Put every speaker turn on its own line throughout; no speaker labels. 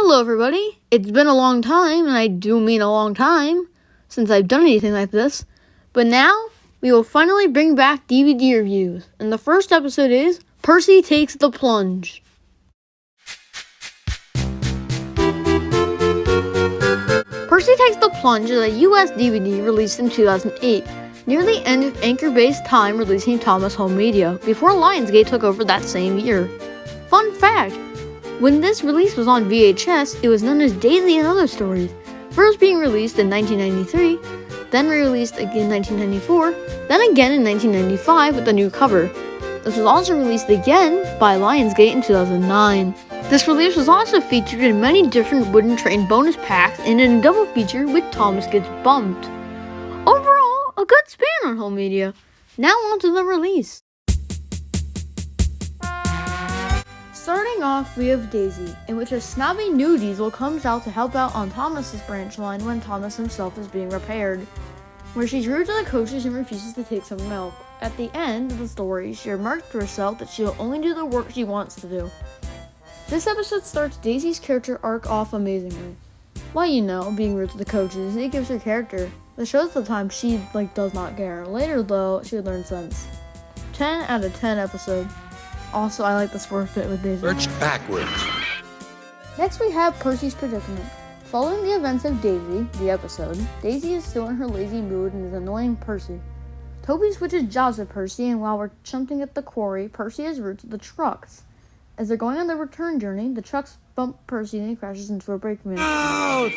Hello everybody, it's been a long time, and I do mean a long time, since I've done anything like this, but now we will finally bring back DVD reviews, and the first episode is Percy Takes the Plunge. Percy Takes the Plunge is a US DVD released in 2008, near the end of Anchor-based Time releasing Thomas Home Media, before Lionsgate took over that same year. Fun fact! When this release was on VHS, it was known as Daisy and Other Stories, first being released in 1993, then re-released again in 1994, then again in 1995 with a new cover. This was also released again by Lionsgate in 2009. This release was also featured in many different Wooden Train bonus packs and in a double feature with Thomas Gets Bumped. Overall, a good span on home media. Now on to the release. Starting off, we have Daisy, in which a snobby new Diesel comes out to help out on Thomas's branch line when Thomas himself is being repaired, where she's rude to the coaches and refuses to take some milk. At the end of the story, she remarks to herself that she will only do the work she wants to do. This episode starts Daisy's character arc off amazingly. Well, being rude to the coaches, it gives her character. The show's the time she, does not care. Later, though, she learns sense. 10 out of 10 episode. Also, I like the swerve bit with Daisy.
Lurch backwards.
Next, we have Percy's Predicament. Following the events of Daisy, the episode, Daisy is still in her lazy mood and is annoying Percy. Toby switches jobs with Percy, and while we're jumping at the quarry, Percy is rude to the trucks. As they're going on their return journey, the trucks bump Percy and he crashes into a brakeman.
Oh!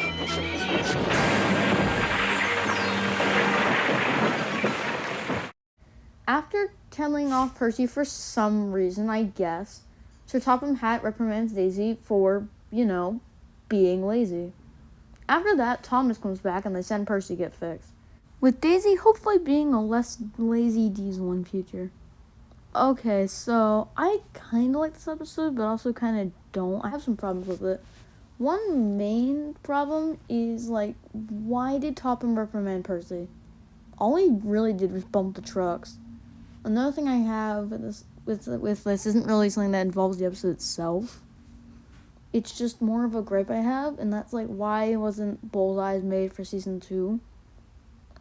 After telling off Percy for some reason, I guess, Sir Topham Hatt reprimands Daisy for, being lazy. After that, Thomas comes back and they send Percy to get fixed, with Daisy hopefully being a less lazy Diesel in future. Okay, so I kind of like this episode, but also kind of don't. I have some problems with it. One main problem is, why did Topham reprimand Percy? All he really did was bump the trucks. Another thing I have with this isn't really something that involves the episode itself. It's just more of a gripe I have, and that's why wasn't Bullseye's made for season 2?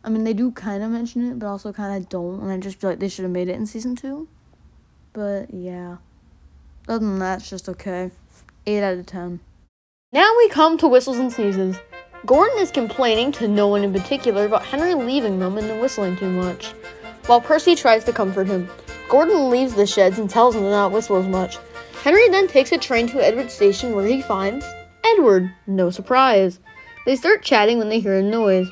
I mean, they do kind of mention it, but also kind of don't, and I just feel like they should have made it in season 2. But yeah, other than that, it's just okay. 8 out of 10. Now we come to Whistles and Sneezes. Gordon is complaining to no one in particular about Henry leaving them and then whistling too much, while Percy tries to comfort him. Gordon leaves the sheds and tells him to not whistle as much. Henry then takes a train to Edward's station where he finds Edward. No surprise. They start chatting when they hear a noise.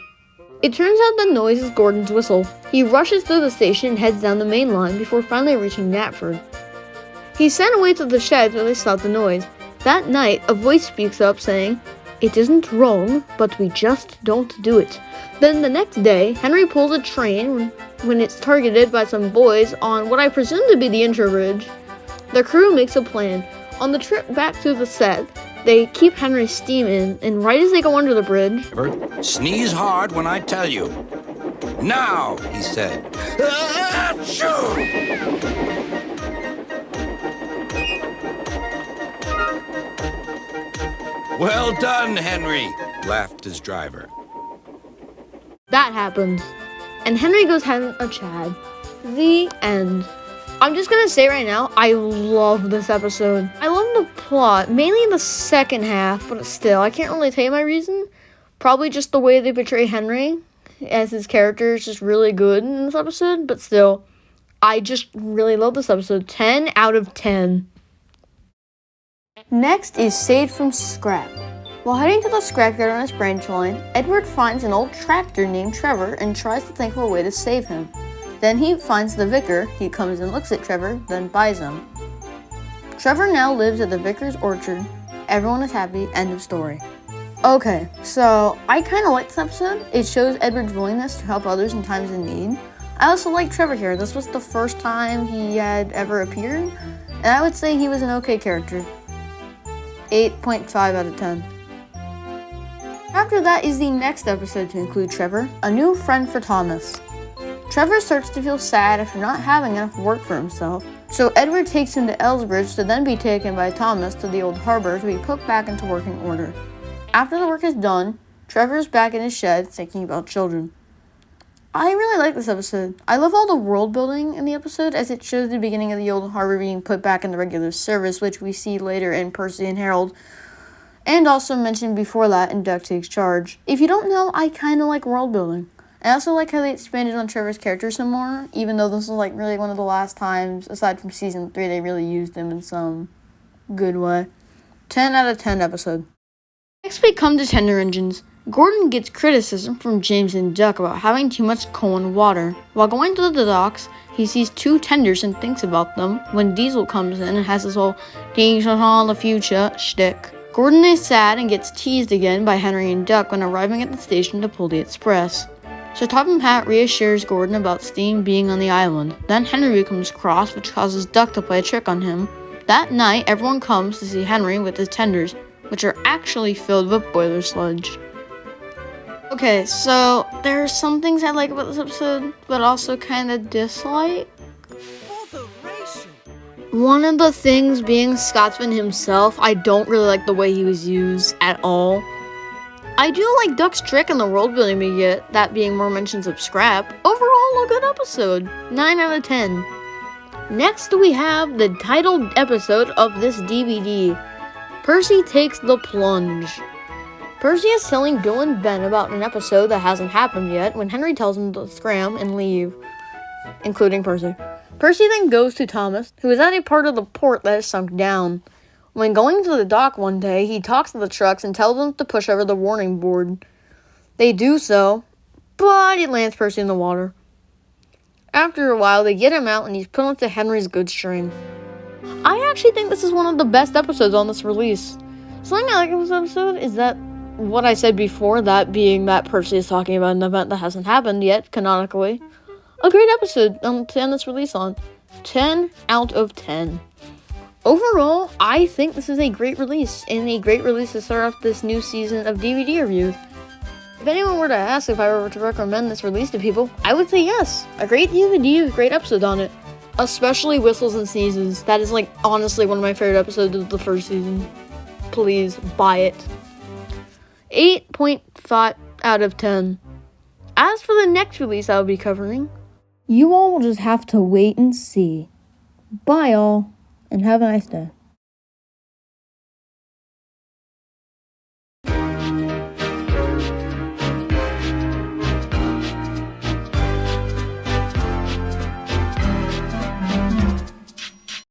It turns out the noise is Gordon's whistle. He rushes through the station and heads down the main line before finally reaching Knapford. He's sent away to the sheds where they stop the noise. That night, a voice speaks up saying, "It isn't wrong, but we just don't do it." Then the next day, Henry pulls a train when it's targeted by some boys on what I presume to be the intro bridge. The crew makes a plan. On the trip back to the set, they keep Henry's steam in, and right as they go under the bridge...
Sneeze hard when I tell you. Now, he said. Achoo! Well done, Henry, laughed his driver.
That happens. And Henry goes having a Chad. The end. I'm just gonna say right now, I love this episode. I love the plot, mainly in the second half, but still, I can't really tell you my reason. Probably just the way they portray Henry, as his character is just really good in this episode, but still, I just really love this episode. 10 out of 10. Next is Saved from Scrap. While heading to the scrapyard on his branch line, Edward finds an old tractor named Trevor and tries to think of a way to save him. Then he finds the vicar, he comes and looks at Trevor, then buys him. Trevor now lives at the vicar's orchard. Everyone is happy, end of story. Okay, so I kind of like this episode. It shows Edward's willingness to help others in times of need. I also like Trevor here. This was the first time he had ever appeared, and I would say he was an okay character. 8.5 out of 10. After that is the next episode to include Trevor, a new friend for Thomas. Trevor starts to feel sad after not having enough work for himself, So Edward takes him to Elsbridge to then be taken by Thomas to the old harbor to be put back into working order. After the work is done, Trevor's back in his shed thinking about children. I really like this episode. I love all the world building in the episode as it shows the beginning of the old harbor being put back into regular service, which we see later in Percy and Harold, and also mentioned before that in Duck Takes Charge. If you don't know, I kind of like world building. I also like how they expanded on Trevor's character some more, even though this was like really one of the last times, aside from season 3, they really used him in some good way. 10 out of 10 episode. Next we come to tender engines. Gordon gets criticism from James and Duck about having too much coal and water. While going to the docks, he sees 2 tenders and thinks about them when Diesel comes in and has his whole "Diesel all the future" shtick. Gordon is sad and gets teased again by Henry and Duck when arriving at the station to pull the express. So Topham Hatt reassures Gordon about steam being on the island. Then Henry becomes cross, which causes Duck to play a trick on him. That night, everyone comes to see Henry with his tenders, which are actually filled with boiler sludge. Okay, so there are some things I like about this episode, but also kind of dislike. One of the things being Scotsman himself, I don't really like the way he was used at all. I do like Duck's trick in the world building we get, that being more mentions of scrap. Overall, a good episode. 9 out of 10. Next, we have the titled episode of this DVD. Percy Takes the Plunge. Percy is telling Bill and Ben about an episode that hasn't happened yet when Henry tells him to scram and leave, including Percy. Percy then goes to Thomas, who is at a part of the port that is sunk down. When going to the dock one day, he talks to the trucks and tells them to push over the warning board. They do so, but it lands Percy in the water. After a while, they get him out and he's put onto Henry's goods train. I actually think this is one of the best episodes on this release. Something I like about this episode is that what I said before, that being that Percy is talking about an event that hasn't happened yet, canonically. A great episode to end this release on. 10 out of 10. Overall, I think this is a great release, and a great release to start off this new season of DVD reviews. If anyone were to ask if I were to recommend this release to people, I would say yes. A great DVD with great episodes on it. Especially Whistles and Sneezes. That is like honestly one of my favorite episodes of the first season. Please buy it. 8.5 out of 10. As for the next release I'll be covering, you all will just have to wait and see. Bye all, and have a nice day.